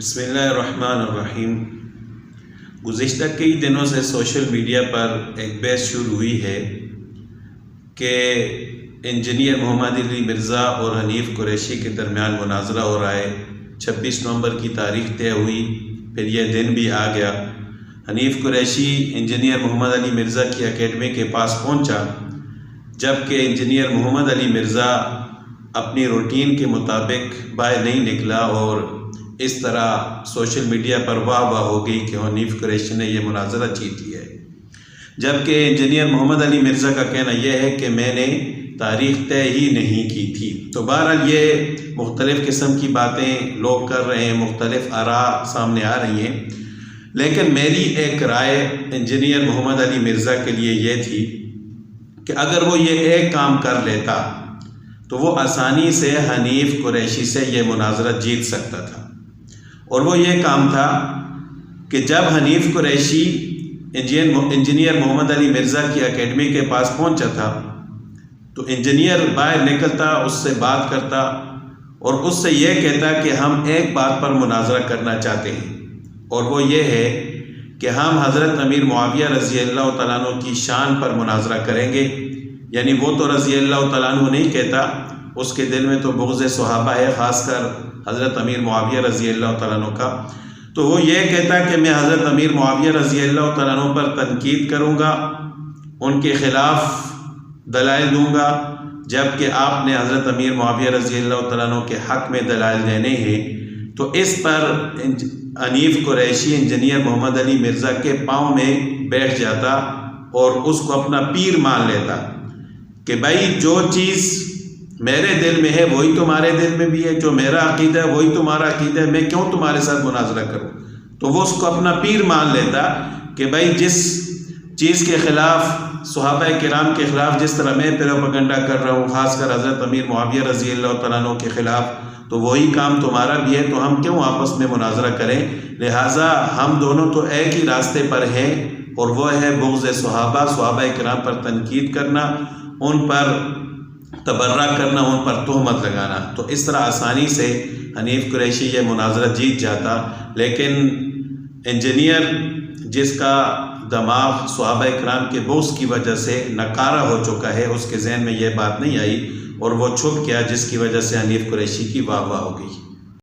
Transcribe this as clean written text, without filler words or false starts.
بسم اللہ الرحمن الرحیم۔ گزشتہ کئی دنوں سے سوشل میڈیا پر ایک بحث شروع ہوئی ہے کہ انجینئر محمد علی مرزا اور حنیف قریشی کے درمیان مناظرہ ہو رہا ہے۔ 26 نومبر کی تاریخ طے ہوئی، پھر یہ دن بھی آ گیا۔ حنیف قریشی انجینئر محمد علی مرزا کی اکیڈمی کے پاس پہنچا، جبکہ انجینئر محمد علی مرزا اپنی روٹین کے مطابق باہر نہیں نکلا، اور اس طرح سوشل میڈیا پر واہ ہو گئی کہ حنیف قریشی نے یہ مناظرہ جیت لیا ہے، جبکہ انجینئر محمد علی مرزا کا کہنا یہ ہے کہ میں نے تاریخ طے ہی نہیں کی تھی۔ تو بہرحال یہ مختلف قسم کی باتیں لوگ کر رہے ہیں، مختلف آراء سامنے آ رہی ہیں، لیکن میری ایک رائے انجینئر محمد علی مرزا کے لیے یہ تھی کہ اگر وہ یہ ایک کام کر لیتا تو وہ آسانی سے حنیف قریشی سے یہ مناظرہ جیت سکتا تھا، اور وہ یہ کام تھا کہ جب حنیف قریشی انجینئر محمد علی مرزا کی اکیڈمی کے پاس پہنچا تھا تو انجینئر باہر نکلتا، اس سے بات کرتا اور اس سے یہ کہتا کہ ہم ایک بات پر مناظرہ کرنا چاہتے ہیں، اور وہ یہ ہے کہ ہم حضرت امیر معاویہ رضی اللہ تعالیٰ عنہ کی شان پر مناظرہ کریں گے۔ یعنی وہ تو رضی اللہ تعالیٰ عنہ نہیں کہتا، اس کے دل میں تو بغض صحابہ ہے، خاص کر حضرت امیر معاویہ رضی اللہ تعالیٰ عنہ کا۔ تو وہ یہ کہتا کہ میں حضرت امیر معاویہ رضی اللہ تعالیٰ عنہ پر تنقید کروں گا، ان کے خلاف دلائل دوں گا، جبکہ آپ نے حضرت امیر معاویہ رضی اللہ تعالیٰ عنہ کے حق میں دلائل دینے ہیں۔ تو اس پر حنیف قریشی انجینئر محمد علی مرزا کے پاؤں میں بیٹھ جاتا اور اس کو اپنا پیر مان لیتا کہ بھائی جو چیز میرے دل میں ہے وہی تمہارے دل میں بھی ہے، جو میرا عقیدہ ہے وہی تمہارا عقیدہ ہے، میں کیوں تمہارے ساتھ مناظرہ کروں؟ تو وہ اس کو اپنا پیر مان لیتا کہ بھائی جس چیز کے خلاف، صحابہ کرام کے خلاف جس طرح میں پروپیگنڈا کر رہا ہوں، خاص کر حضرت امیر معاویہ رضی اللہ تعالیٰ عنہ کے خلاف، تو وہی کام تمہارا بھی ہے، تو ہم کیوں آپس میں مناظرہ کریں؟ لہٰذا ہم دونوں تو ایک ہی راستے پر ہیں، اور وہ ہے بغض صحابہ کرام پر تنقید کرنا، ان پر تبرہ کرنا، ان پر تہمت لگانا۔ تو اس طرح آسانی سے حنیف قریشی یہ مناظرہ جیت جاتا، لیکن انجینئر جس کا دماغ صحابہ کرام کے بغض کی وجہ سے نکارہ ہو چکا ہے، اس کے ذہن میں یہ بات نہیں آئی اور وہ چھپ گیا، جس کی وجہ سے حنیف قریشی کی واہ ہو گئی۔